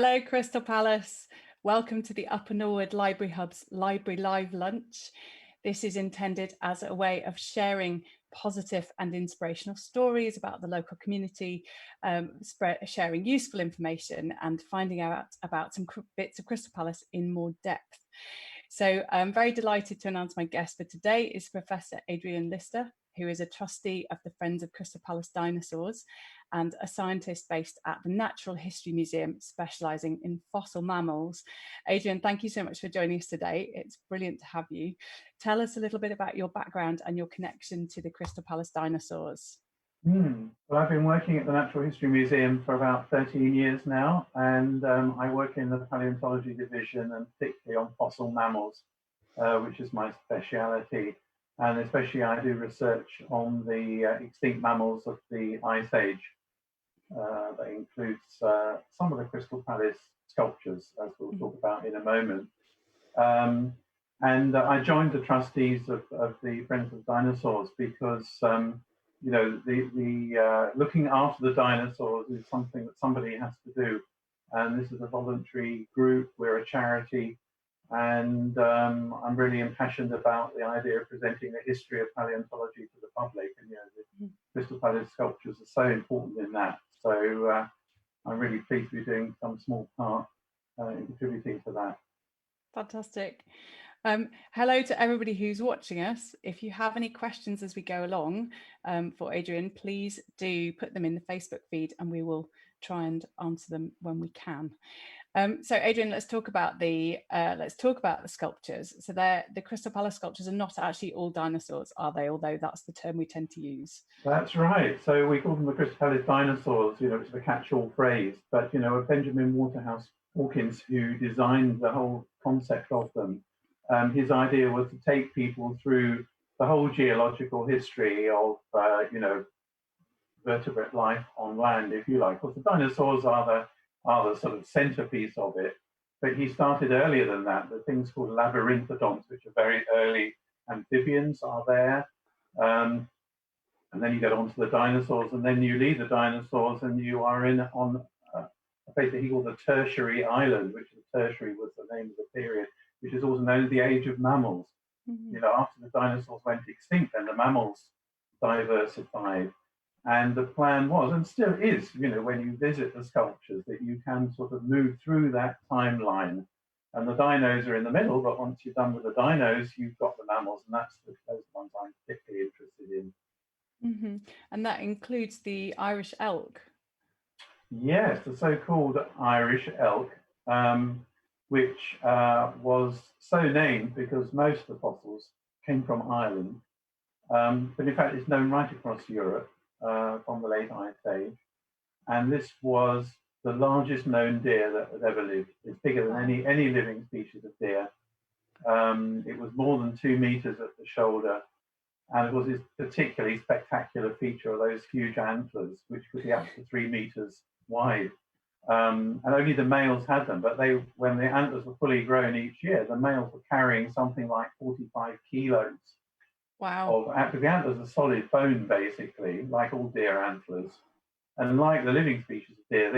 Hello, Crystal Palace. Welcome to the Upper Norwood Library Hub's Library Live Lunch. This is intended as a way of sharing positive and inspirational stories about the local community, sharing useful information and finding out about some bits of Crystal Palace in more depth. So I'm very delighted to announce my guest for today is Professor Adrian Lister, who is a trustee of the Friends of Crystal Palace Dinosaurs and a scientist based at the Natural History Museum, specialising in fossil mammals. Adrian, thank you so much for joining us today. It's brilliant to have you. Tell us a little bit about your background and your connection to the Crystal Palace dinosaurs. Well, I've been working at the Natural History Museum for about 13 years now, and I work in the paleontology division and particularly on fossil mammals, which is my speciality. And especially I do research on the extinct mammals of the Ice Age. That includes some of the Crystal Palace sculptures, as we'll talk about in a moment. And I joined the trustees of the Friends of Dinosaurs because you know, the looking after the dinosaurs is something that somebody has to do. And this is a voluntary group, we're a charity, and I'm really impassioned about the idea of presenting the history of paleontology to the public. And, you know, the Crystal Palace sculptures are so important in that. So I'm really pleased to be doing some small part in contributing to that. Fantastic. Hello to everybody who's watching us. If you have any questions as we go along for Adrian, please do put them in the Facebook feed and we will try and answer them when we can. So Adrian, let's talk about the sculptures. So the Crystal Palace sculptures are not actually all dinosaurs, are they? Although that's the term we tend to use. That's right. So we call them the Crystal Palace dinosaurs. You know, it's the catch-all phrase. But you know, Benjamin Waterhouse Hawkins, who designed the whole concept of them, his idea was to take people through the whole geological history of you know, vertebrate life on land, if you like. Because the dinosaurs are the sort of centerpiece of it. But he started earlier than that. The things called labyrinthodonts, which are very early amphibians, are there. And then you get onto the dinosaurs, and then you leave the dinosaurs, and you are on a place that he called the Tertiary Island, which the Tertiary was the name of the period, which is also known as the Age of Mammals. You know, after the dinosaurs went extinct, then the mammals diversified. And the plan was, and still is, you know, when you visit the sculptures, that you can sort of move through that timeline. And the dinos are in the middle, but once you're done with the dinos, you've got the mammals, and those ones I'm particularly interested in. And that includes the Irish elk. Yes, the so-called Irish elk, which was so named because most of the fossils came from Ireland. But in fact, it's known right across Europe from the late Ice Age. And this was the largest known deer that had ever lived. It's bigger than any living species of deer. It was more than 2 meters at the shoulder. And it was this particularly spectacular feature of those huge antlers, which could be up to 3 meters wide. And only the males had them, but when the antlers were fully grown each year, the males were carrying something like 45 kilos. Wow. The antlers are solid bone, basically, like all deer antlers. And like the living species of deer,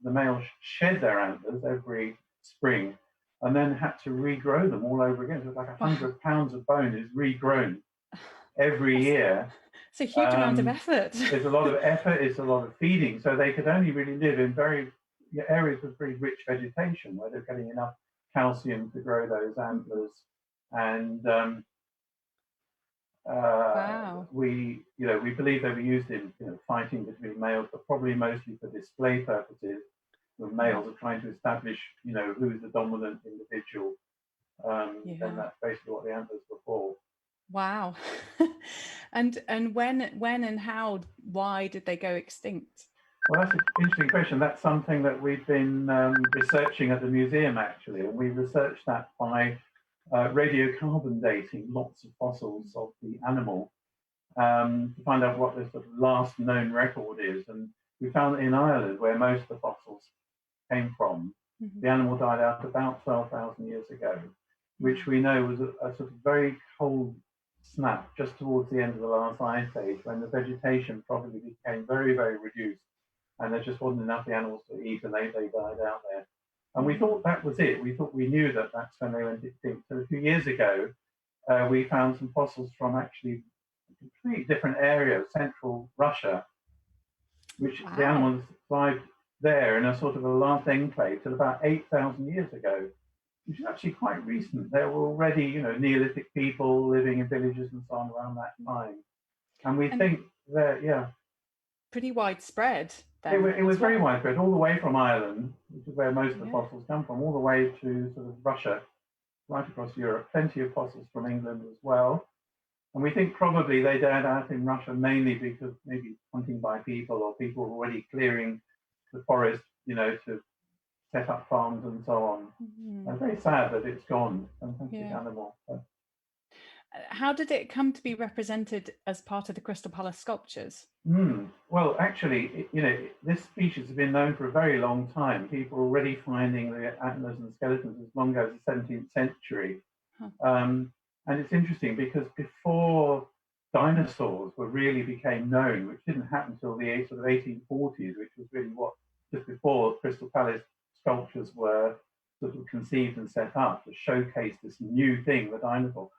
the males shed their antlers every spring and then had to regrow them all over again. So it's like 100 pounds of bone is regrown every year. It's a huge amount of effort. There's a lot of effort, it's a lot of feeding. So they could only really live in areas with very rich vegetation where they're getting enough calcium to grow those antlers. And wow. we believe they were used in fighting between males, but probably mostly for display purposes. When males are trying to establish, who's the dominant individual, then that's basically what the antlers were for. Wow. and when and how, why did they go extinct? Well, that's an interesting question. That's something that we've been researching at the museum, actually, and we researched that by radiocarbon dating lots of fossils of the animal to find out what the sort of last known record is. And we found that in Ireland, where most of the fossils came from, the animal died out about 12,000 years ago, which we know was a sort of very cold snap just towards the end of the last ice age, when the vegetation probably became very, very reduced. and there just wasn't enough of the animals to eat, and they died out there. And we thought that was it. We knew that that's when they went extinct. So a few years ago, we found some fossils from actually a completely different area of central Russia, which the animals survived there in a sort of a last enclave till about 8,000 years ago, which is actually quite recent. There were already, Neolithic people living in villages and so on around that time. And we think that, pretty widespread then. It was very widespread, all the way from Ireland, which is where most of the fossils come from, all the way to sort of Russia, right across Europe. Plenty of fossils from England as well. And we think probably they died out in Russia mainly because maybe hunting by people, or people already clearing the forest, to set up farms and so on. And very sad that it's gone. Fantastic animal. How did it come to be represented as part of the Crystal Palace sculptures? Well, actually, this species has been known for a very long time. People are already finding the antlers and skeletons as long ago as the 17th century. And it's interesting because before dinosaurs really became known, which didn't happen until the sort of 1840s, which was really just before Crystal Palace sculptures were sort of conceived and set up to showcase this new thing, the dinosaur.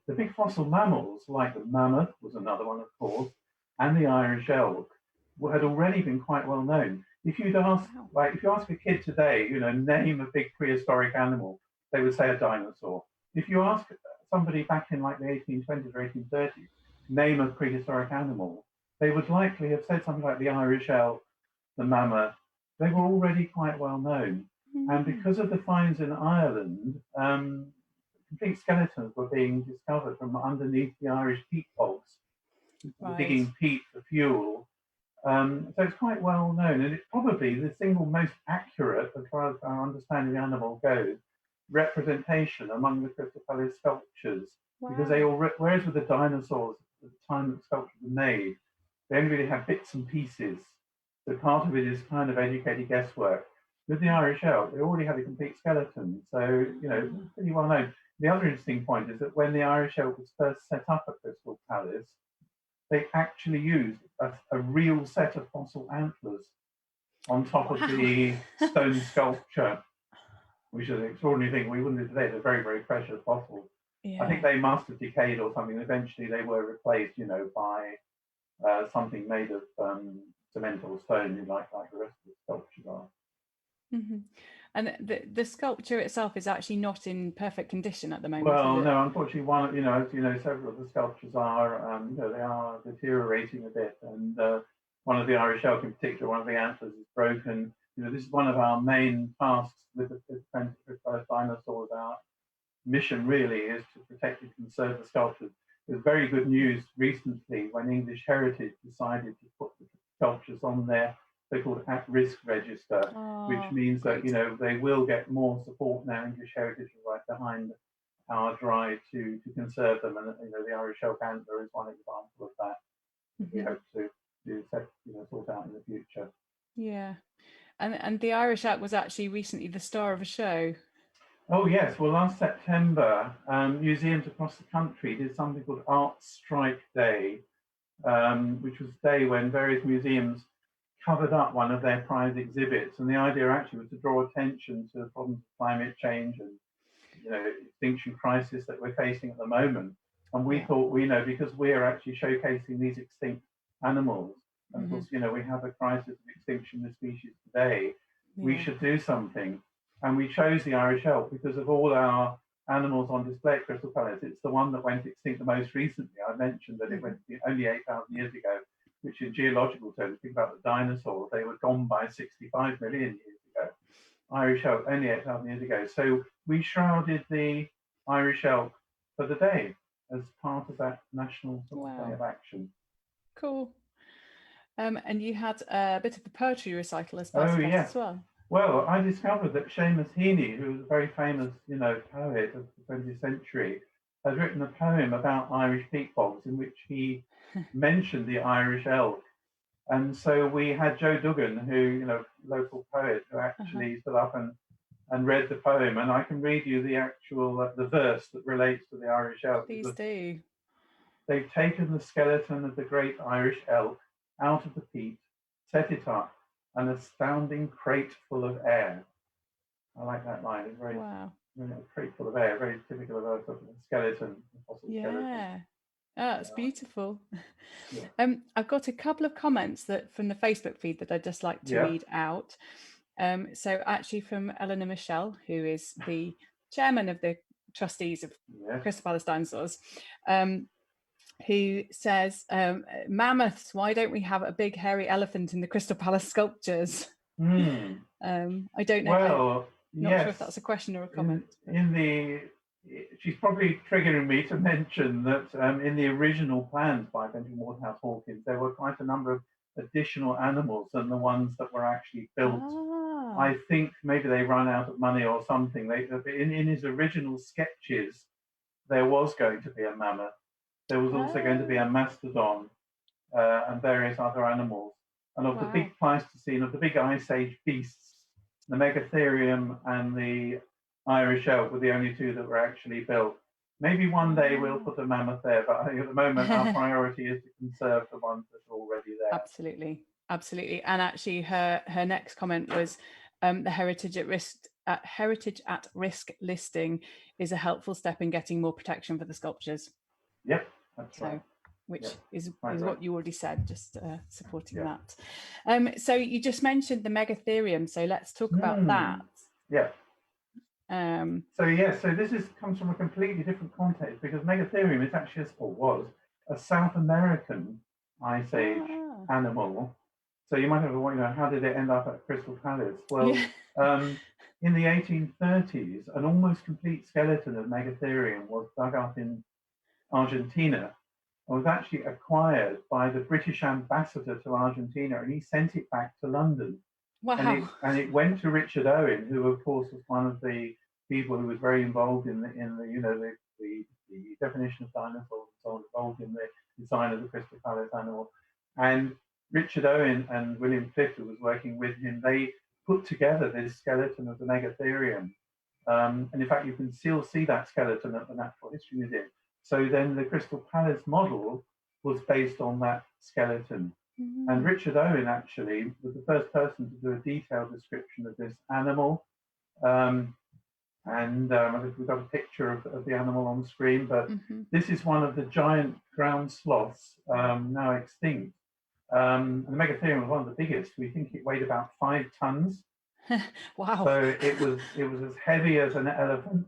The big fossil mammals, like the mammoth was another one, of course, and the Irish elk, had already been quite well known. If you'd ask, if you ask a kid today, name a big prehistoric animal, they would say a dinosaur. If you ask somebody back in like the 1820s or 1830s, name a prehistoric animal, they would likely have said something like the Irish elk, the mammoth. They were already quite well known. And because of the finds in Ireland, complete skeletons were being discovered from underneath the Irish peat bogs, digging peat for fuel. So it's quite well known, and it's probably the single most accurate, as far as our understanding of the animal goes, representation among the Crystal Palace sculptures. Because they all, whereas with the dinosaurs, at the time that sculptures were made, they only really have bits and pieces. So part of it is kind of educated guesswork. With the Irish elk, they already had a complete skeleton, so pretty well known. The other interesting point is that when the Irish elk was first set up at Crystal Palace, they actually used a real set of fossil antlers on top of the stone sculpture, which is an extraordinary thing. We wouldn't do today. They're very, very precious fossils. I think they must have decayed or something. Eventually, they were replaced, by something made of cement or stone, like the rest of the sculptures are. And the sculpture itself is actually not in perfect condition at the moment. Well, no, unfortunately, one, as several of the sculptures are, they are deteriorating a bit. And one of the Irish elk in particular, one of the antlers is broken. This is one of our main tasks with the dinosaurs. Our mission really is to protect and conserve the sculptures. There's very good news recently when English Heritage decided to put the sculptures on their so-called at-risk register, which means that they will get more support now. English Heritage is right behind our drive to conserve them, and the Irish elk antler is one example of that. We hope to sort out in the future. Yeah, and the Irish elk was actually recently the star of a show. Oh yes, well last September, museums across the country did something called Art Strike Day, which was a day when various museums covered up one of their prize exhibits, and the idea actually was to draw attention to the problems of climate change and extinction crisis that we're facing at the moment. And we thought, because we're actually showcasing these extinct animals, and of course, we have a crisis of extinction of species today, we should do something. And we chose the Irish elk because of all our animals on display at Crystal Palace. It's the one that went extinct the most recently. I mentioned that it went only 8,000 years ago, which in geological terms, think about the dinosaurs, they were gone by 65 million years ago. Irish elk only 8,000 years ago. So we shrouded the Irish elk for the day as part of that national day of action. Cool. And you had a bit of a poetry recital as part of that as well. Well, I discovered that Seamus Heaney, who was a very famous, poet of the 20th century, has written a poem about Irish peat bogs in which he mentioned the Irish elk. And so we had Joe Duggan, who, local poet, who actually stood up and read the poem. And I can read you the actual, the verse that relates to the Irish elk. Please do. They've taken the skeleton of the great Irish elk out of the peat, set it up, an astounding crate full of air. I like that line. It's very, Wow. a crate full of air, very typical of a sort of skeleton, a fossil skeleton. Yeah. Oh, that's beautiful. Yeah. I've got a couple of comments from the Facebook feed that I'd just like to read out. So actually from Eleanor Michelle, who is the chairman of the trustees of Crystal Palace Dinosaurs, who says, mammoths, why don't we have a big hairy elephant in the Crystal Palace sculptures? I don't know. Well, not sure if that's a question or a comment. She's probably triggering me to mention that in the original plans by Benjamin Waterhouse Hawkins, there were quite a number of additional animals than the ones that were actually built. I think maybe they ran out of money or something. In his original sketches, there was going to be a mammoth. There was also going to be a mastodon and various other animals. And of the big Pleistocene, of the big Ice Age beasts, the Megatherium and the Irish elk were the only two that were actually built. Maybe one day we'll put a mammoth there, but I think at the moment our priority is to conserve the ones that are already there. Absolutely, absolutely. And actually, her next comment was the heritage at risk listing is a helpful step in getting more protection for the sculptures. Yep, that's right. Which is what you already said, just supporting that. So you just mentioned the Megatherium, so let's talk about that. Yeah. So this comes from a completely different context, because Megatherium is actually was a South American Ice Age animal. So you might have wondered, how did it end up at Crystal Palace? Well, in the 1830s, an almost complete skeleton of Megatherium was dug up in Argentina and was actually acquired by the British ambassador to Argentina, and he sent it back to London. Wow. And it went to Richard Owen, who of course was one of the people who was very involved in the definition of dinosaurs and so on, involved in the design of the Crystal Palace animal. And Richard Owen and William Clift, who was working with him, they put together this skeleton of the Megatherium. And in fact, you can still see that skeleton at the Natural History Museum. So then the Crystal Palace model was based on that skeleton. And Richard Owen actually was the first person to do a detailed description of this animal. I think we've got a picture of the animal on the screen, but this is one of the giant ground sloths, now extinct. And the Megatherium was one of the biggest. We think it weighed about 5 tons. Wow. So it was as heavy as an elephant.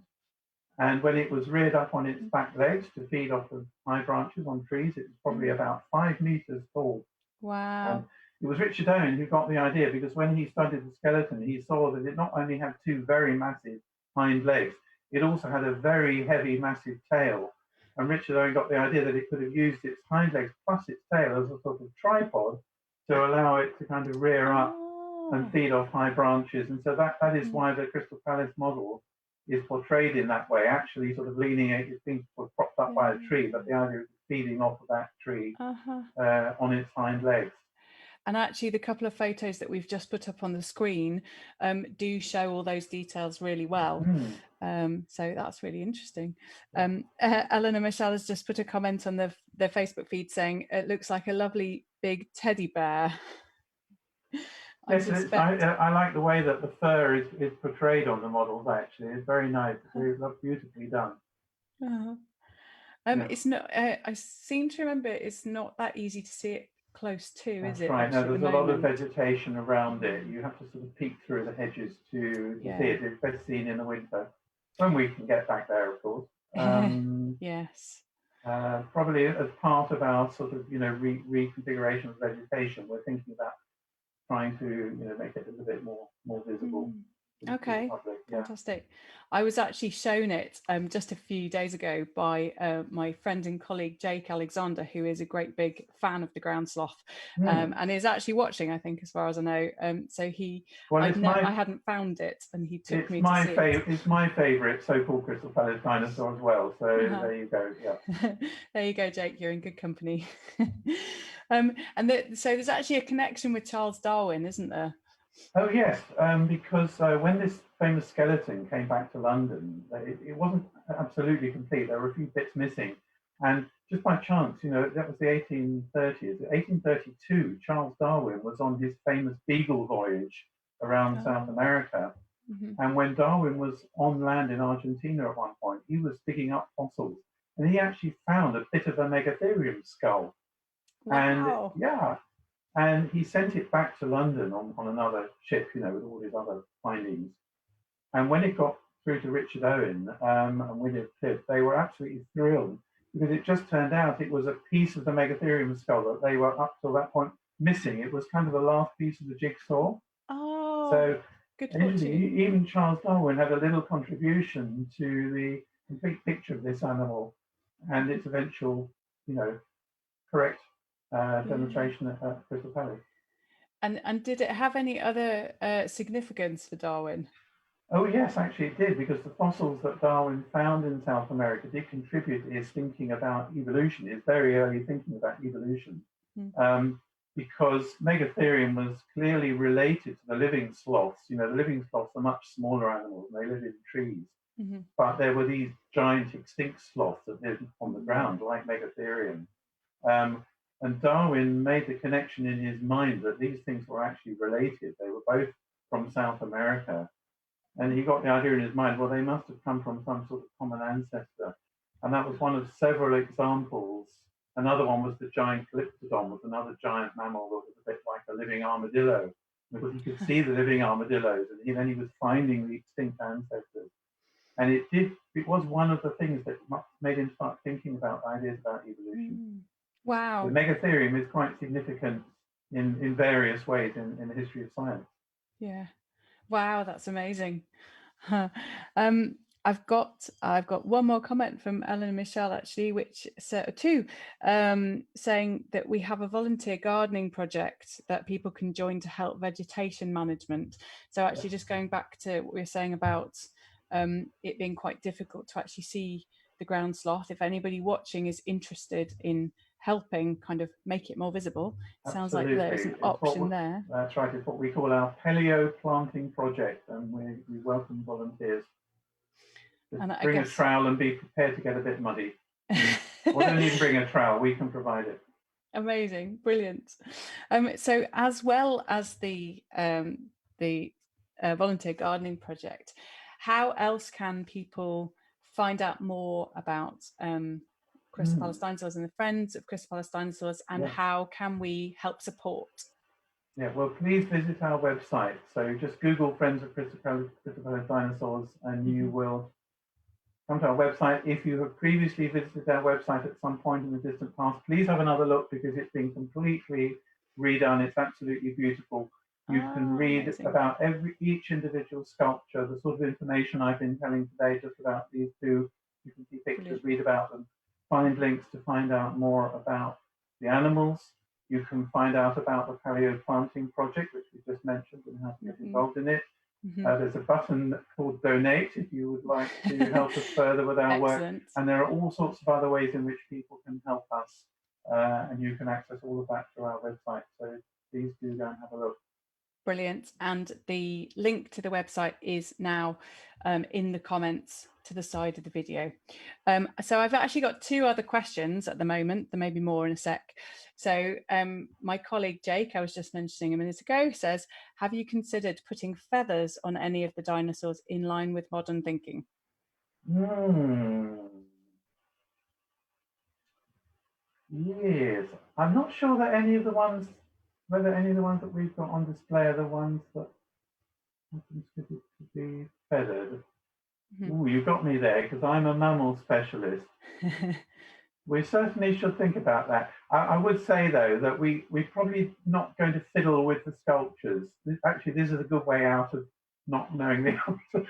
And when it was reared up on its back legs to feed off of high branches on trees, it was probably about 5 meters tall. Wow. It was Richard Owen who got the idea, because when he studied the skeleton, he saw that it not only had 2 very massive hind legs, it also had a very heavy, massive tail. And Richard Owen got the idea that it could have used its hind legs plus its tail as a sort of tripod to allow it to kind of rear up and feed off high branches. And so that is why the Crystal Palace model is portrayed in that way, actually sort of leaning, its thing was propped up by a tree, but the idea is feeding off of that tree on its hind legs. And actually, the couple of photos that we've just put up on the screen do show all those details really well. So that's really interesting. Eleanor Michelle has just put a comment on the Facebook feed saying, it looks like a lovely big teddy bear. Yes, I like the way that the fur is portrayed on the models, actually. It's very nice. It's beautifully done. It's not, I seem to remember it's not that easy to see it close to, is it? Right. No, there's a lot of vegetation around it. You have to sort of peek through the hedges to see it. It's best seen in the winter, when we can get back there, of course. Yes. Probably as part of our sort of reconfiguration of vegetation, we're thinking about trying to make it a little bit more visible. Okay, fantastic. I was actually shown it just a few days ago by my friend and colleague Jake Alexander, who is a great big fan of the ground sloth, and is actually watching, I think, as far as I know. So I hadn't found it, and he took me to see it. It's my favourite so-called Crystal Palace dinosaur as well. So there you go. Yeah. There you go, Jake. You're in good company. So there's actually a connection with Charles Darwin, isn't there? Oh yes, because when this famous skeleton came back to London, it wasn't absolutely complete. There were a few bits missing, and just by chance, that was the 1830s. 1832, Charles Darwin was on his famous Beagle voyage around South America. And when Darwin was on land in Argentina at one point, he was digging up fossils, and he actually found a bit of a Megatherium skull. Wow. And he sent it back to London on another ship, with all his other findings. And when it got through to Richard Owen and William Cliff, they were absolutely thrilled, because it just turned out it was a piece of the Megatherium skull that they were up till that point missing. It was kind of the last piece of the jigsaw. Oh, so good fortune. even Charles Darwin had a little contribution to the complete picture of this animal and its eventual, correct demonstration at Crystal Palace. And did it have any other significance for Darwin? Oh yes, actually it did, because the fossils that Darwin found in South America did contribute to his thinking about evolution, his very early thinking about evolution. Because Megatherium was clearly related to the living sloths. The living sloths are much smaller animals, and they live in trees. But there were these giant extinct sloths that lived on the ground, like Megatherium. And Darwin made the connection in his mind that these things were actually related. They were both from South America. And he got the idea in his mind, well, they must have come from some sort of common ancestor. And that was one of several examples. Another one was the giant Calyptodon, was another giant mammal that was a bit like a living armadillo, because he could see the living armadillos, and then he was finding the extinct ancestors. And it was one of the things that made him start thinking about ideas about evolution. Wow. The Megatherium is quite significant in various ways in the history of science. Yeah. Wow, that's amazing. I've got one more comment from Ellen and Michelle, actually, which two, saying that we have a volunteer gardening project that people can join to help vegetation management. So actually, just going back to what we were saying about it being quite difficult to actually see the ground sloth, if anybody watching is interested in helping kind of make it more visible, it sounds like there's an option there. That's right. It's what we call our paleo planting project, and we welcome volunteers. Just bring a trowel and be prepared to get a bit muddy. Or don't even bring a trowel, we can provide it. Amazing, brilliant. So as well as the volunteer gardening project, how else can people find out more about Crystal Palace Dinosaurs and the Friends of Crystal Palace Dinosaurs, and how can we help support? Yeah, well, please visit our website. So just Google Friends of Crystal Palace Dinosaurs, and you will come to our website. If you have previously visited our website at some point in the distant past, please have another look, because it's been completely redone. It's absolutely beautiful. You can read about each individual sculpture, the sort of information I've been telling today just about these two. You can see pictures, read about them, find links to find out more about the animals. You can find out about the paleo planting project, which we just mentioned, and how to get involved in it. There's a button called Donate if you would like to help us further with our work. And there are all sorts of other ways in which people can help us. And you can access all of that through our website. So please do go and have a look. Brilliant. And the link to the website is now in the comments to the side of the video. So I've actually got two other questions at the moment. There may be more in a sec. So my colleague Jake, I was just mentioning a minute ago, says, have you considered putting feathers on any of the dinosaurs in line with modern thinking? Yes, I'm not sure that whether any of the ones that we've got on display are the ones that are considered to be feathered. Ooh, you got me there, because I'm a mammal specialist. We certainly should think about that. I would say, though, that we're probably not going to fiddle with the sculptures. Actually, this is a good way out of not knowing the answer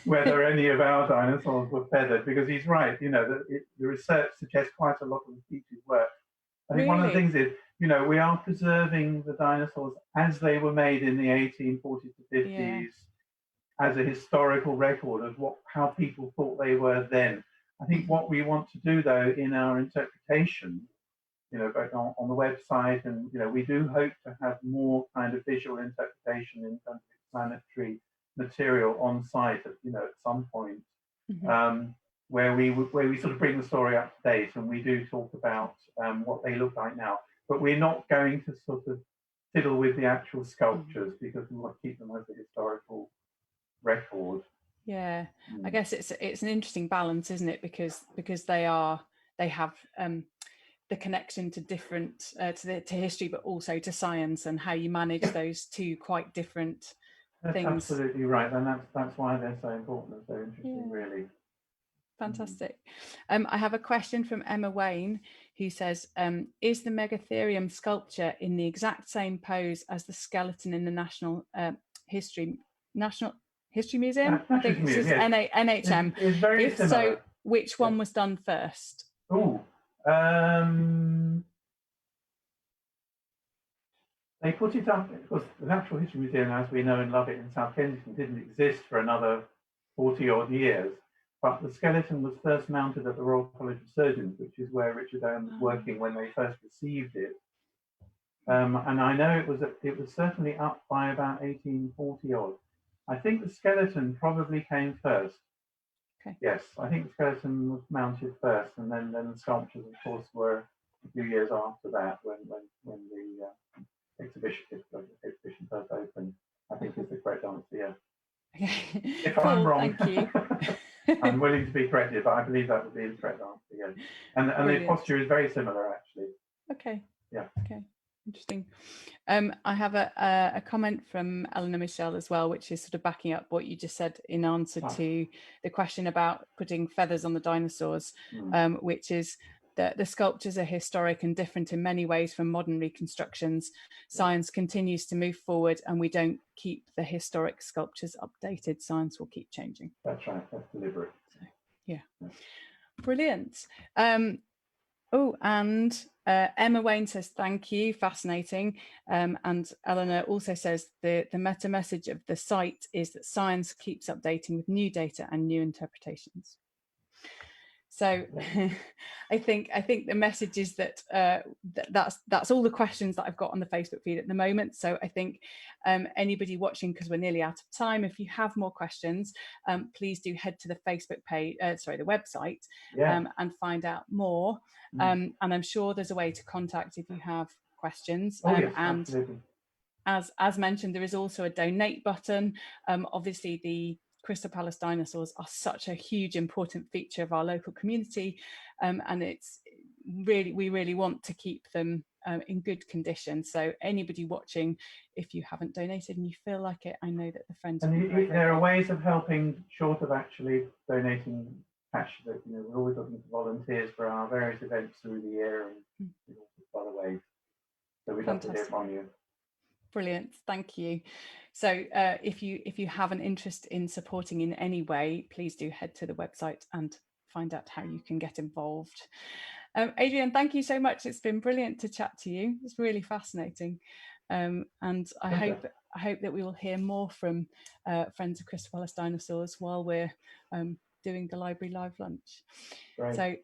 whether any of our dinosaurs were feathered, because he's right. The research suggests quite a lot of the featured work. I think one of the things is, we are preserving the dinosaurs as they were made in the 1840s to 50s as a historical record of how people thought they were then. I think what we want to do, though, in our interpretation, both on the website, and we do hope to have more kind of visual interpretation in terms of explanatory material on site at some point. where we sort of bring the story up to date, and we do talk about what they look like now. But we're not going to sort of fiddle with the actual sculptures because we want to keep them as a historical record. Yeah, I guess it's an interesting balance, isn't it? Because they have the connection to different to history, but also to science, and how you manage those two quite different things. Absolutely right, and that's why they're so important and so interesting, really. Fantastic. I have a question from Emma Wayne, who says, is the Megatherium sculpture in the exact same pose as the skeleton in the National History Museum? I think it's just NHM. It's very if similar. So, which one was done first? They put it up because the Natural History Museum, as we know and love it in South Kensington, didn't exist for another 40 odd years. But the skeleton was first mounted at the Royal College of Surgeons, which is where Richard Owen was working when they first received it. And I know it was certainly up by about 1840 odd. I think the skeleton probably came first. Okay. Yes, I think the skeleton was mounted first, and then the sculptures, of course, were a few years after that when the exhibition first opened. I think is the correct answer. Yeah. If cool, I'm wrong, thank you. I'm willing to be corrected, but I believe that would be the correct answer. Yeah. And the posture is very similar, actually. Okay. Yeah. Okay. Interesting. I have a comment from Eleanor Michelle as well, which is sort of backing up what you just said in answer to the question about putting feathers on the dinosaurs, which is that the sculptures are historic and different in many ways from modern reconstructions. Science continues to move forward, and we don't keep the historic sculptures updated. Science will keep changing. That's right. That's deliberate. So, yeah. Brilliant. Oh, and Emma Wayne says, thank you, fascinating. And Eleanor also says the meta message of the site is that science keeps updating with new data and new interpretations. So I think the message is that that's all the questions that I've got on the Facebook feed at the moment. So I think anybody watching, because we're nearly out of time, if you have more questions, please do head to the Facebook page, the website, and find out more. And I'm sure there's a way to contact if you have questions. Yes, and absolutely. As mentioned, there is also a donate button. Obviously, the Crystal Palace dinosaurs are such a huge, important feature of our local community, and it's we really want to keep them in good condition. So anybody watching, if you haven't donated and you feel like it, I know that the friends. And there are ways of helping short of actually donating cash. That we're always looking for volunteers for our various events through the year and other ways. So we'd love to hear from you. Brilliant, thank you. So if you have an interest in supporting in any way, please do head to the website and find out how you can get involved. Adrian, thank you so much. It's been brilliant to chat to you. It's really fascinating, and I hope that we will hear more from Friends of Crystal Palace Dinosaurs while we're doing the Library Live Lunch. Great. So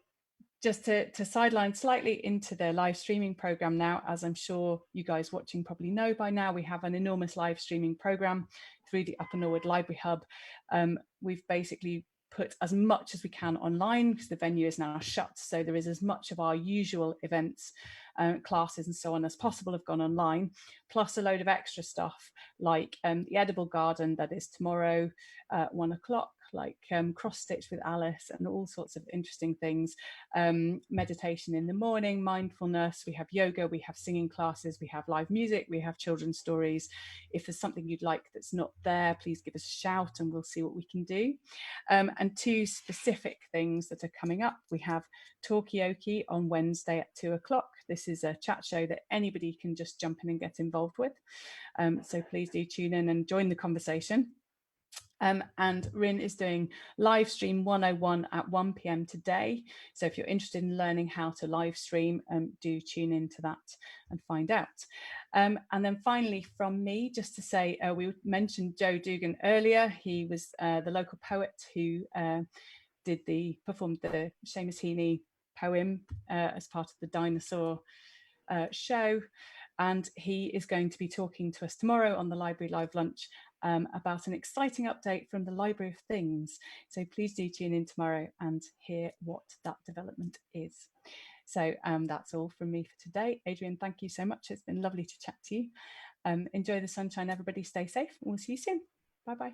just to sideline slightly into the live streaming program now, as I'm sure you guys watching probably know by now, we have an enormous live streaming program through the Upper Norwood Library Hub. We've basically put as much as we can online because the venue is now shut. So there is as much of our usual events, classes and so on as possible have gone online, plus a load of extra stuff like the Edible Garden that is tomorrow at 1 o'clock, like cross stitch with Alice and all sorts of interesting things, meditation in the morning, mindfulness, we have yoga, we have singing classes, we have live music, we have children's stories. If there's something you'd like that's not there, please give us a shout and we'll see what we can do. And two specific things that are coming up, we have Talkioki on Wednesday at 2 o'clock. This is a chat show that anybody can just jump in and get involved with, so please do tune in and join the conversation. And Rin is doing live stream 101 at 1 p.m. today. So if you're interested in learning how to live stream, do tune into that and find out. And then finally from me, just to say, we mentioned Joe Dugan earlier. He was the local poet who performed the Seamus Heaney poem as part of the Dinosaur show. And he is going to be talking to us tomorrow on the Library Live Lunch about an exciting update from the Library of Things. So please do tune in tomorrow and hear what that development is. So that's all from me for today. Adrian, thank you so much. It's been lovely to chat to you. Enjoy the sunshine, everybody. Stay safe. We'll see you soon. Bye-bye.